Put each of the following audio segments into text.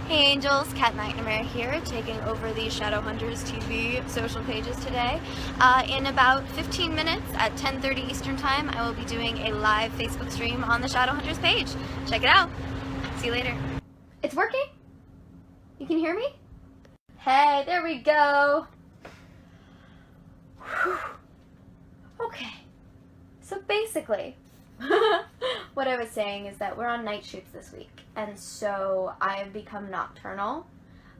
Hey Angels, Katherine Mcnamara here, taking over the Shadowhunters TV social pages today. In about 15 minutes at 10:30 Eastern Time, I will be doing a live Facebook stream on the Shadowhunters page. Check it out. See you later. It's working? You can hear me? Hey, there we go. Whew. Okay, so basically, what I was saying is that we're on night shoots this week, and so I have become nocturnal,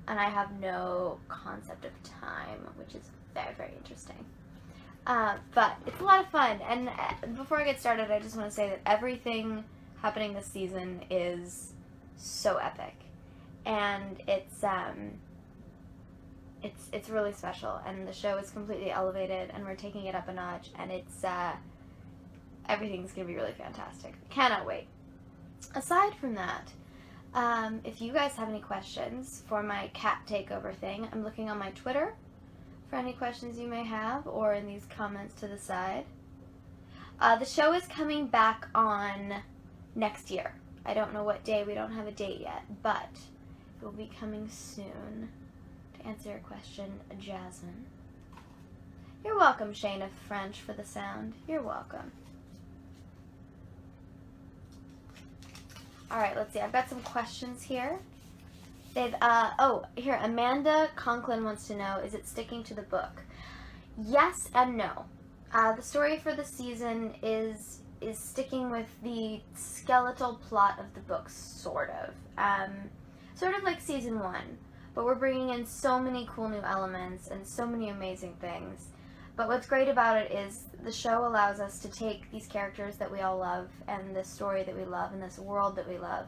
and I have no concept of time, which is very, very interesting. But it's a lot of fun, and before I get started, I just want to say that everything happening this season is so epic, and it's really special, and the show is completely elevated, and we're taking it up a notch, and everything's going to be really fantastic. Cannot wait. Aside from that, if you guys have any questions for my cat takeover thing, I'm looking on my Twitter for any questions you may have, or in these comments to the side. The show is coming back on next year. I don't know what day, we don't have a date yet, but it will be coming soon. To answer your question, Jasmine. You're welcome, Shane of French, for the sound. You're welcome. Alright, let's see. I've got some questions here. Here, Amanda Conklin wants to know, is it sticking to the book? Yes and no. The story for the season is sticking with the skeletal plot of the book, sort of. Sort of like season 1. But we're bringing in so many cool new elements and so many amazing things. But what's great about it is the show allows us to take these characters that we all love and this story that we love and this world that we love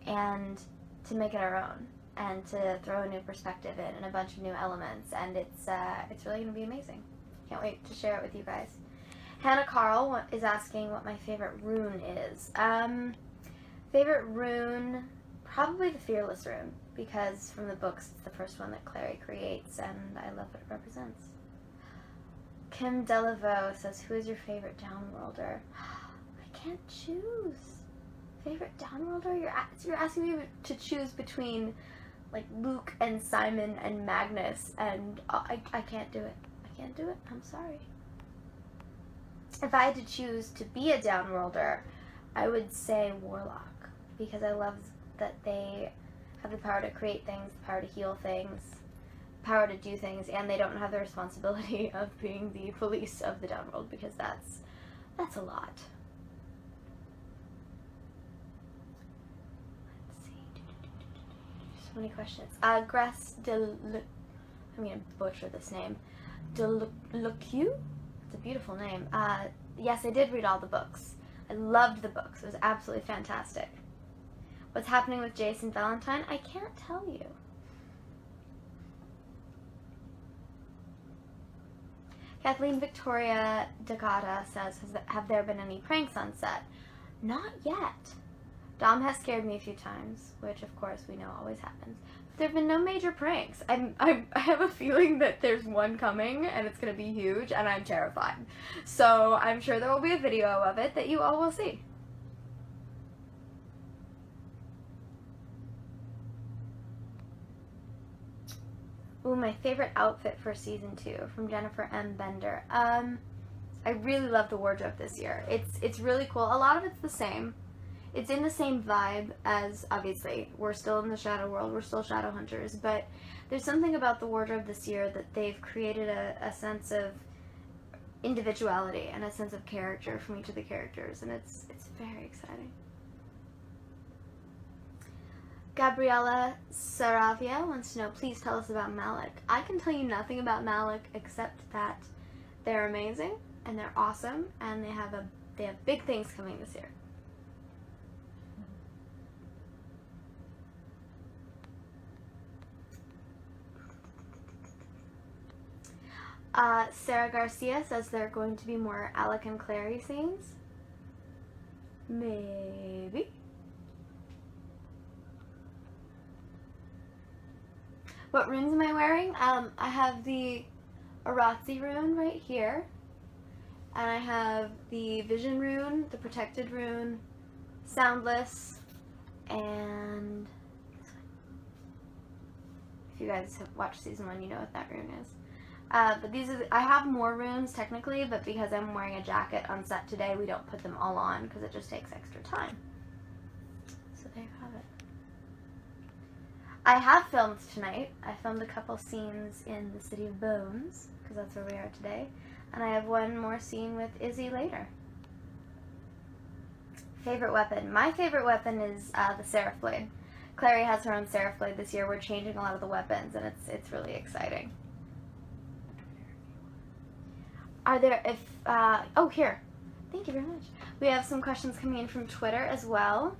and to make it our own and to throw a new perspective in and a bunch of new elements, and it's really going to be amazing. Can't wait to share it with you guys. Hannah Carl is asking what my favorite rune is. Favorite rune, probably the Fearless rune, because from the books it's the first one that Clary creates and I love what it represents. Kim Delaveau says, who is your favorite downworlder? I can't choose. Favorite downworlder? You're asking me to choose between like Luke and Simon and Magnus, and I can't do it. I can't do it. I'm sorry. If I had to choose to be a downworlder, I would say Warlock, because I love that they have the power to create things, the power to heal things, power to do things, and they don't have the responsibility of being the police of the downworld, because that's a lot. Let's see. So many questions. Gress I'm gonna butcher this name. Delucu? It's a beautiful name. Yes, I did read all the books. I loved the books. It was absolutely fantastic. What's happening with Jason Valentine? I can't tell you. Kathleen Victoria Dakota says, have there been any pranks on set? Not yet. Dom has scared me a few times, which of course we know always happens. But there have been no major pranks. I have a feeling that there's one coming and it's going to be huge and I'm terrified. So I'm sure there will be a video of it that you all will see. Ooh, my favorite outfit for season 2 from Jennifer M. Bender. I really love the wardrobe this year. It's really cool. A lot of it's the same. It's in the same vibe as, obviously, we're still in the shadow world, we're still Shadowhunters, but there's something about the wardrobe this year that they've created a sense of individuality and a sense of character from each of the characters, and it's very exciting. Gabriella Saravia wants to know, please tell us about Malik. I can tell you nothing about Malik except that they're amazing and they're awesome and they have big things coming this year. Sarah Garcia says there are going to be more Alec and Clary scenes. Maybe. What runes am I wearing? I have the Aratsi rune right here, and I have the Vision rune, the Protected rune, Soundless, and you guys have watched season 1, you know what that rune is. But these are, I have more runes technically, but because I'm wearing a jacket on set today, we don't put them all on because it just takes extra time. So there you have it. I have filmed tonight. I filmed a couple scenes in the City of Bones, because that's where we are today. And I have one more scene with Izzy later. Favorite weapon? My favorite weapon is the Seraph Blade. Clary has her own Seraph Blade this year. We're changing a lot of the weapons, and it's really exciting. Are there, oh, here. Thank you very much. We have some questions coming in from Twitter as well.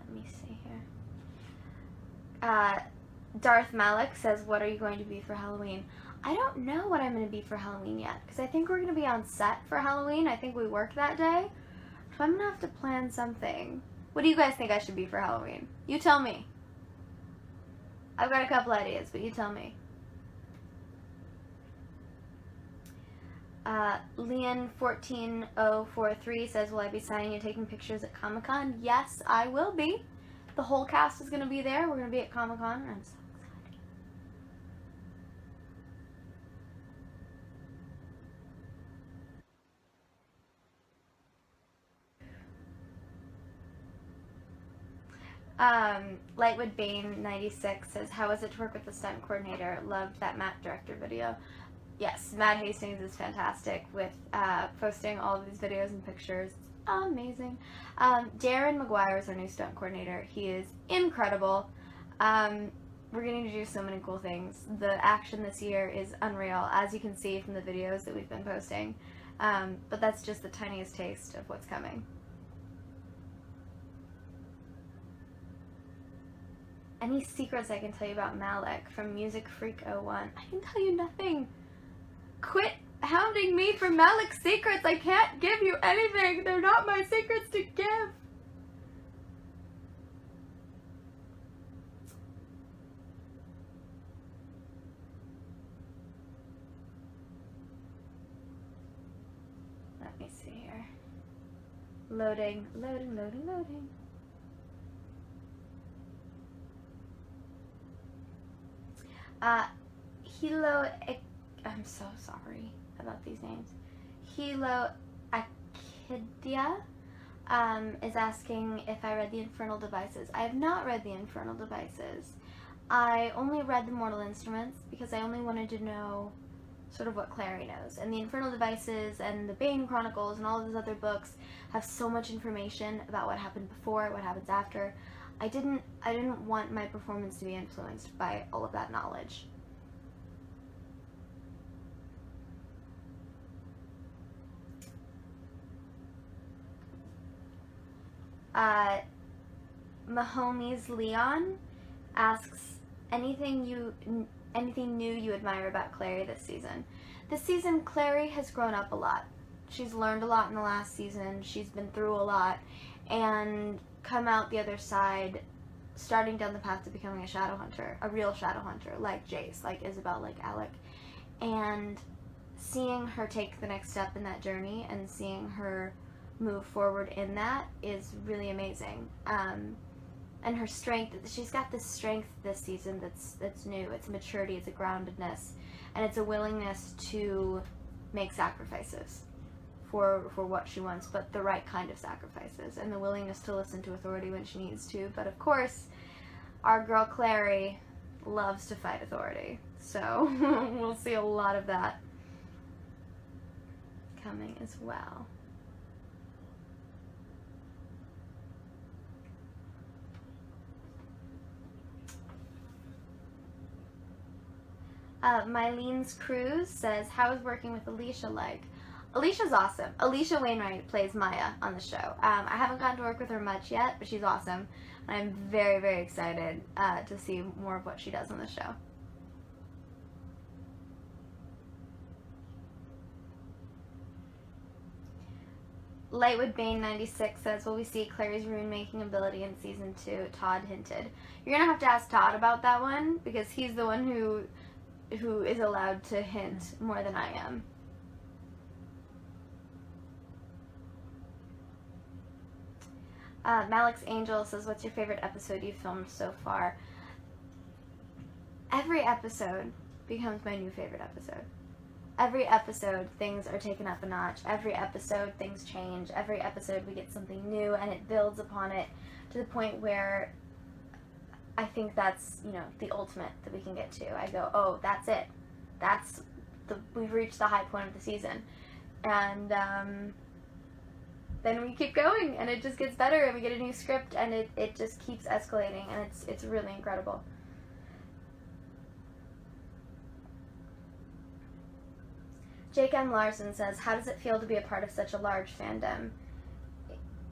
Let me see here. Darth Malik says, what are you going to be for Halloween? I don't know what I'm going to be for Halloween yet, because I think we're going to be on set for Halloween. I think we work that day. So I'm going to have to plan something. What do you guys think I should be for Halloween? You tell me. I've got a couple ideas, but you tell me. Leon14043 says, will I be signing and taking pictures at Comic-Con? Yes, I will be. The whole cast is going to be there. We're going to be at Comic-Con, and I'm so excited. Lightwood Bane 96 says, how is it to work with the stunt coordinator? Loved that Matt director video. Yes, Matt Hastings is fantastic with posting all of these videos and pictures. It's amazing. Darren McGuire is our new stunt coordinator. He is incredible. We're getting to do so many cool things. The action this year is unreal, as you can see from the videos that we've been posting. But that's just the tiniest taste of what's coming. Any secrets I can tell you about Malik from Music Freak 01? I can tell you nothing. Quit hounding me for Malik's secrets. I can't give you anything. They're not my secrets to give. Let me see here. Loading, loading, loading, loading. Hilo, I'm so sorry about these names. Hilo Akidia is asking if I read the Infernal Devices. I have not read the Infernal Devices. I only read the Mortal Instruments because I only wanted to know sort of what Clary knows. And the Infernal Devices and the Bane Chronicles and all of those other books have so much information about what happened before, what happens after. I didn't want my performance to be influenced by all of that knowledge. Mahoney's Leon asks, anything new you admire about Clary this season? This season, Clary has grown up a lot. She's learned a lot in the last season. She's been through a lot and come out the other side, starting down the path to becoming a Shadowhunter, a real Shadowhunter, like Jace, like Isabel, like Alec. And seeing her take the next step in that journey and seeing her move forward in that is really amazing. And her strength, she's got this strength this season that's new. It's maturity, it's a groundedness, and it's a willingness to make sacrifices for what she wants, but the right kind of sacrifices, and the willingness to listen to authority when she needs to. But of course, our girl Clary loves to fight authority, so we'll see a lot of that coming as well. Mylene's Cruz says, how is working with Alicia like? Alicia's awesome. Alicia Wainwright plays Maya on the show. I haven't gotten to work with her much yet, but she's awesome. And I'm very, very excited to see more of what she does on the show. Lightwood Bane 96 says, will we see Clary's rune-making ability in Season 2? Todd hinted. You're going to have to ask Todd about that one, because he's the one who is allowed to hint more than I am. Malik's Angel says, what's your favorite episode you've filmed so far? every episode becomes my new favorite episode. Every episode, things are taken up a notch. Every episode, things change. Every episode, we get something new, and it builds upon it to the point where I think that's, the ultimate that we can get to. I go, oh, that's it. We've reached the high point of the season. And then we keep going, and it just gets better, and we get a new script, and it just keeps escalating, and it's really incredible. Jake M. Larson says, how does it feel to be a part of such a large fandom?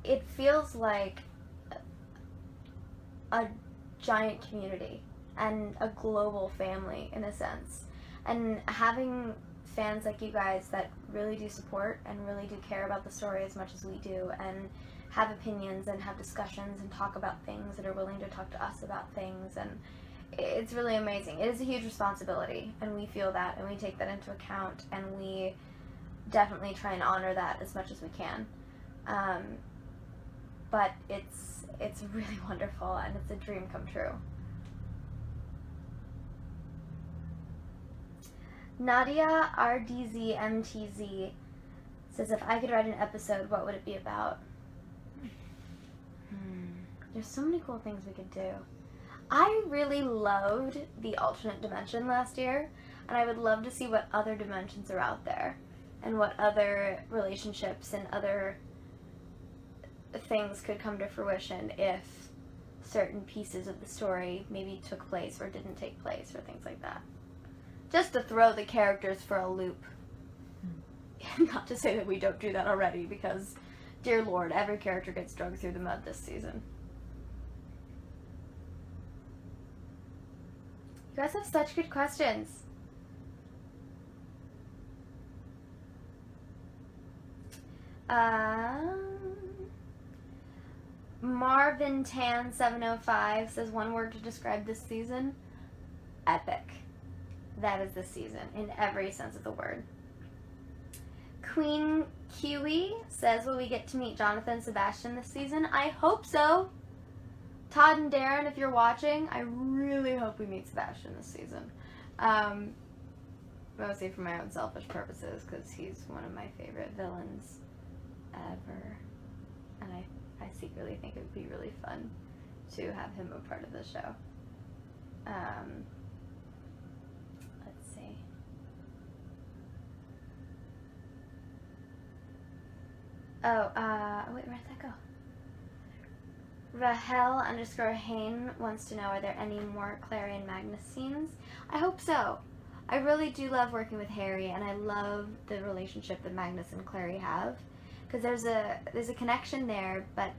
It feels like a giant community and a global family, in a sense. And having fans like you guys that really do support and really do care about the story as much as we do, and have opinions and have discussions and talk about things, and are willing to talk to us about things, and it's really amazing. It is a huge responsibility, and we feel that, and we take that into account, and we definitely try and honor that as much as we can. But it's really wonderful, and it's a dream come true. Nadia RDZMTZ says, if I could write an episode, what would it be about? There's so many cool things we could do. I really loved the alternate dimension last year, and I would love to see what other dimensions are out there, and what other relationships and other things could come to fruition if certain pieces of the story maybe took place or didn't take place, or things like that. Just to throw the characters for a loop. Not to say that we don't do that already, because, dear Lord, every character gets dragged through the mud this season. You guys have such good questions. Marvin Tan 705 says, one word to describe this season: epic. That is this season, in every sense of the word. Queen Kiwi says, will we get to meet Jonathan and Sebastian this season? I hope so. Todd and Darren, if you're watching, I really hope we meet Sebastian this season. Mostly for my own selfish purposes, because he's one of my favorite villains ever. And I secretly think it would be really fun to have him a part of the show. Let's see. Wait, where did that go? Rahel_Hain wants to know, are there any more Clary and Magnus scenes? I hope so. I really do love working with Harry, and I love the relationship that Magnus and Clary have, because there's a connection there, but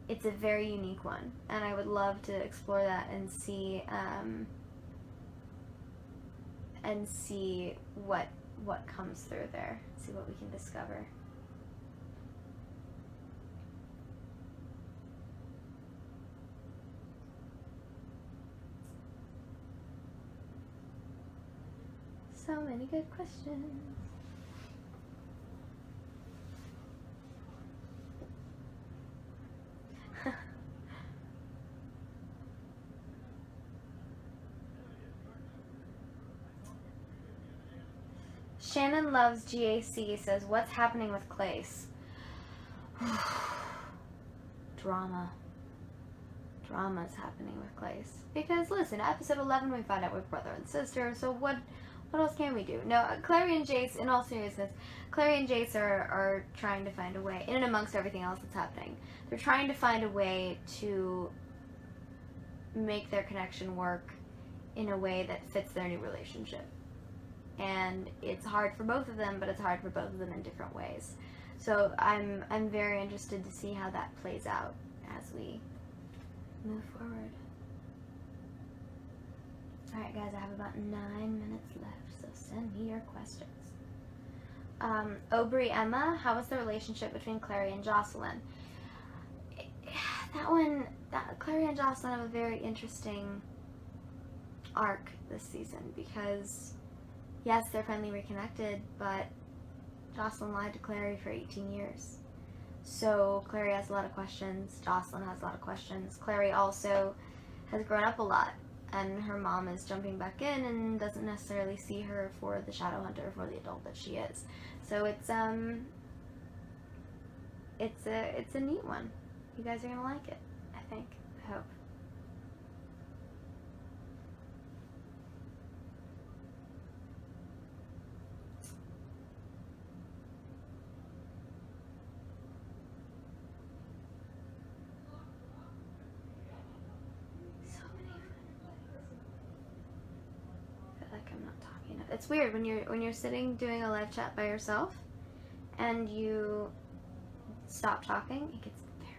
it's a very unique one, and I would love to explore that and see what comes through there, see what we can discover. So many good questions. Shannon Loves GAC says, what's happening with Clace? Drama. Drama's happening with Clace. Because, listen, episode 11 we find out we're brother and sister, so what else can we do? No, Clary and Jace, in all seriousness, Clary and Jace are trying to find a way, in and amongst everything else that's happening, they're trying to find a way to make their connection work in a way that fits their new relationship. And it's hard for both of them, but it's hard for both of them in different ways. So I'm very interested to see how that plays out as we move forward. Alright guys, I have about 9 minutes left, so send me your questions. Aubrey Emma, how was the relationship between Clary and Jocelyn? Clary and Jocelyn have a very interesting arc this season, because yes, they're finally reconnected, but Jocelyn lied to Clary for 18 years. So Clary has a lot of questions, Jocelyn has a lot of questions. Clary also has grown up a lot. and her mom is jumping back in and doesn't necessarily see her for the Shadowhunter, for the adult that she is. So it's a neat one. You guys are gonna like it, I think. I hope. It's weird when you're sitting doing a live chat by yourself and you stop talking, it gets very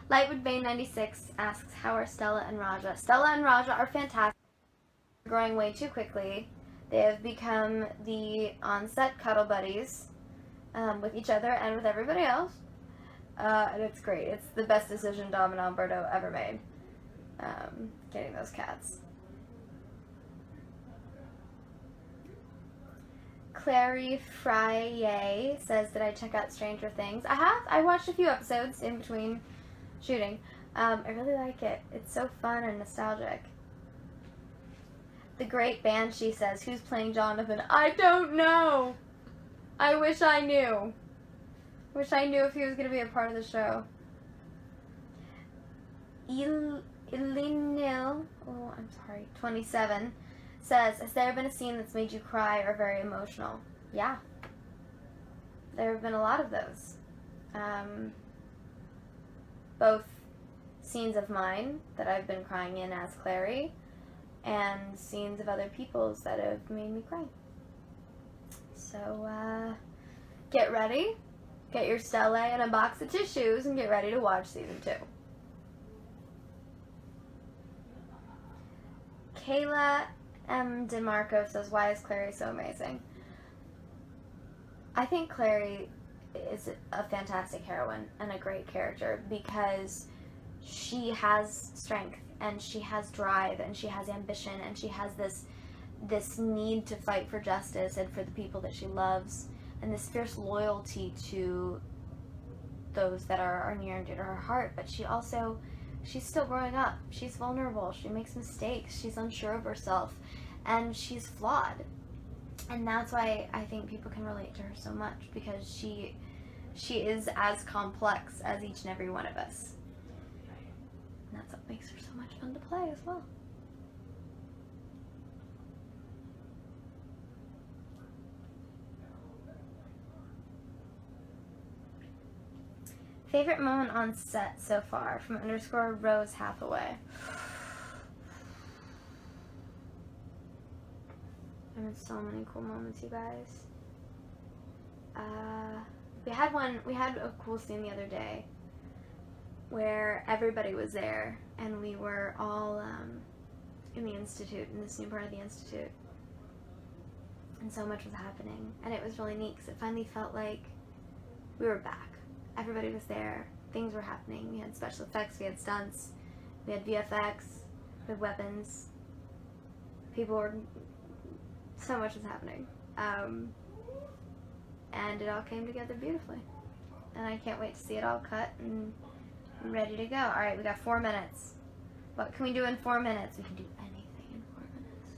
quiet. Lightwood Bane 96 asks, how are Stella and Raja? Stella and Raja are fantastic. They're growing way too quickly. They have become the on-set cuddle buddies with each other and with everybody else. And it's great. It's the best decision Dom and Alberto ever made. Getting those cats. Clary Frye says, did I check out Stranger Things? I have. I watched a few episodes in between shooting. I really like it. It's so fun and nostalgic. The Great Banshee says, who's playing Jonathan? I don't know. I wish I knew. Wish I knew if he was going to be a part of the show. Ilinil, 27, says, has there been a scene that's made you cry or very emotional? Yeah. There have been a lot of those. Both scenes of mine that I've been crying in as Clary, and scenes of other people's that have made me cry. So, get ready. Get your Stella and a box of tissues and get ready to watch season 2. Kayla M. DeMarco says, why is Clary so amazing? I think Clary is a fantastic heroine and a great character because she has strength and she has drive and she has ambition and she has this need to fight for justice and for the people that she loves. And this fierce loyalty to those that are near and dear to her heart. But she's still growing up. She's vulnerable. She makes mistakes. She's unsure of herself. And she's flawed. And that's why I think people can relate to her so much. Because she is as complex as each and every one of us. And that's what makes her so much fun to play as well. Favorite moment on set so far from _Rose Hathaway. There were so many cool moments, you guys. We had a cool scene the other day where everybody was there and we were all in the Institute, in this new part of the Institute. And so much was happening. And it was really neat because it finally felt like we were back. Everybody was there. Things were happening. We had special effects. We had stunts. We had VFX. We had weapons. People were... So much was happening. And it all came together beautifully. And I can't wait to see it all cut and ready to go. Alright, we got 4 minutes. What can we do in 4 minutes? We can do anything in 4 minutes.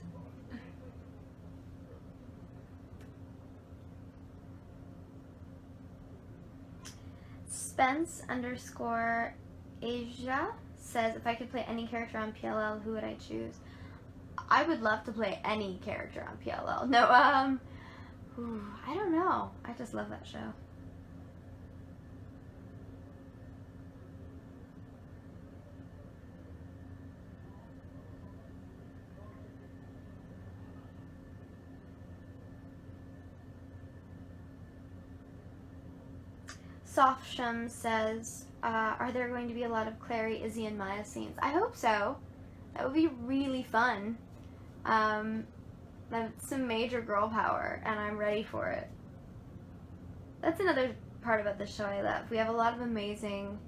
Spence_Asia says, if I could play any character on PLL, who would I choose? I would love to play any character on PLL. No, I don't know. I just love that show. Softsham says, are there going to be a lot of Clary, Izzy, and Maya scenes? I hope so. That would be really fun. That's some major girl power, and I'm ready for it. That's another part about the show I love. We have a lot of amazing,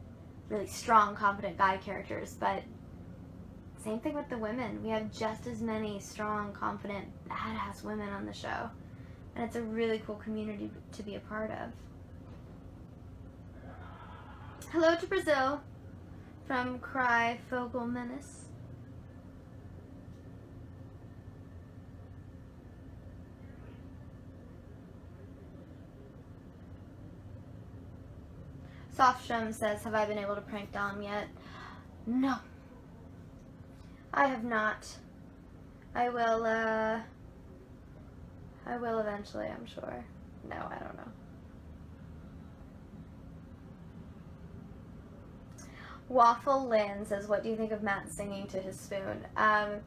really strong, confident guy characters, but same thing with the women. We have just as many strong, confident, badass women on the show. And it's a really cool community to be a part of. Hello to Brazil from Cry Fogel Menace. Softstrom says, have I been able to prank Dom yet? No. I have not. I will eventually, I'm sure. No, I don't know. Waffle Lynn says, what do you think of Matt singing to his spoon? I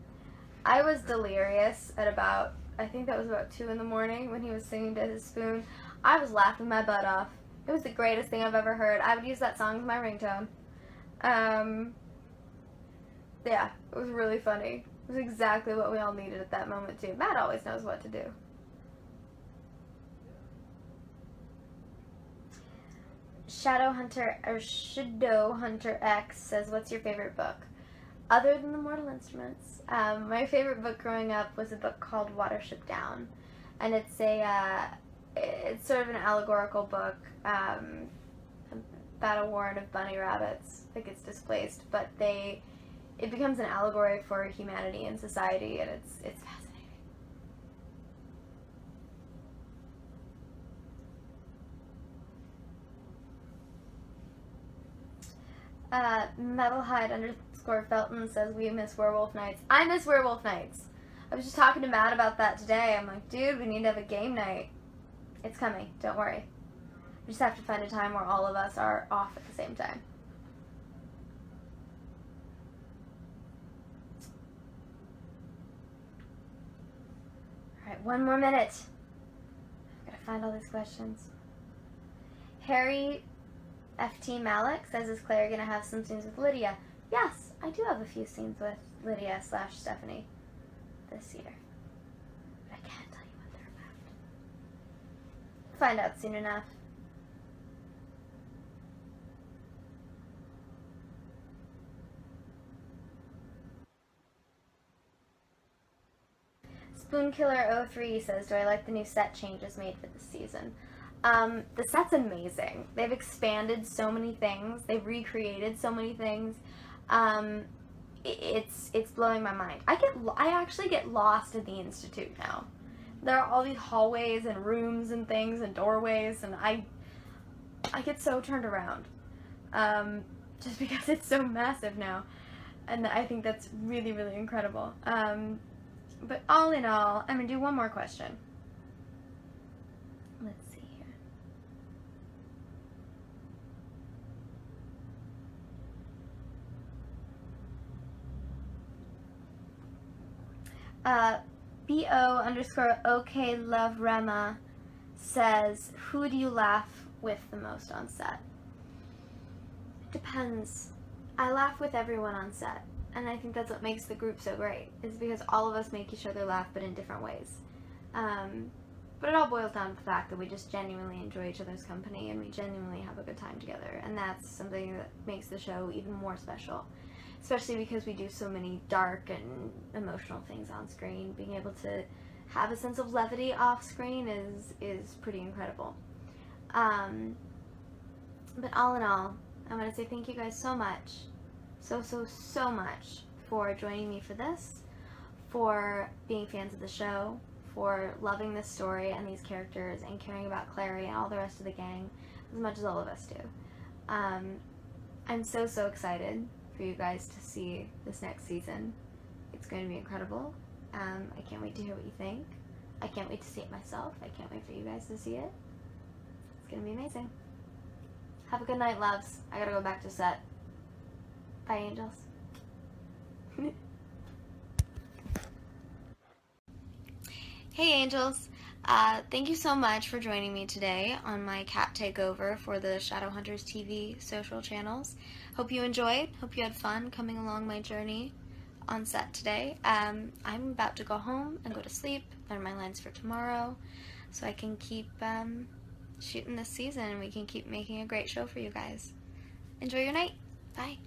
was delirious at about, I think that was about 2 in the morning when he was singing to his spoon. I was laughing my butt off. It was the greatest thing I've ever heard. I would use that song as my ringtone. Yeah, it was really funny. It was exactly what we all needed at that moment too. Matt always knows what to do. Shadowhunter X says, what's your favorite book? Other than The Mortal Instruments, my favorite book growing up was a book called Watership Down, and it's sort of an allegorical book about a warren of bunny rabbits that gets displaced, but it becomes an allegory for humanity and society, and it's fascinating. Metalhide_Felton says, we miss Werewolf Nights. I miss Werewolf Nights. I was just talking to Matt about that today. I'm like, dude, we need to have a game night. It's coming. Don't worry. We just have to find a time where all of us are off at the same time. Alright, 1 more minute. I've got to find all these questions. Harry FT Malik says, is Claire going to have some scenes with Lydia? Yes, I do have a few scenes with Lydia/Stephanie this year. But I can't tell you what they're about. Find out soon enough. Spoonkiller03 says, do I like the new set changes made for this season? The set's amazing. They've expanded so many things. They've recreated so many things. It's blowing my mind. I actually get lost at the Institute now. There are all these hallways and rooms and things and doorways, and I get so turned around. Just because it's so massive now. And I think that's really, really incredible. But all in all, I'm going to do one more question. Let's see here. BO_OK Love Rema says, who do you laugh with the most on set? It depends. I laugh with everyone on set. And I think that's what makes the group so great, is because all of us make each other laugh, but in different ways. But it all boils down to the fact that we just genuinely enjoy each other's company, and we genuinely have a good time together. And that's something that makes the show even more special. Especially because we do so many dark and emotional things on screen. Being able to have a sense of levity off screen is pretty incredible. But all in all, I want to say thank you guys so much. So much for joining me for this, for being fans of the show, for loving this story and these characters and caring about Clary and all the rest of the gang as much as all of us do. I'm so excited for you guys to see this next season. It's going to be incredible. I can't wait to hear what you think. I can't wait to see it myself. I can't wait for you guys to see it. It's going to be amazing. Have a good night, loves. I gotta go back to set. Bye, angels. Hey, angels. Thank you so much for joining me today on my cat takeover for the Shadowhunters TV social channels. Hope you enjoyed. Hope you had fun coming along my journey on set today. I'm about to go home and go to sleep, learn my lines for tomorrow, so I can keep shooting this season and we can keep making a great show for you guys. Enjoy your night. Bye.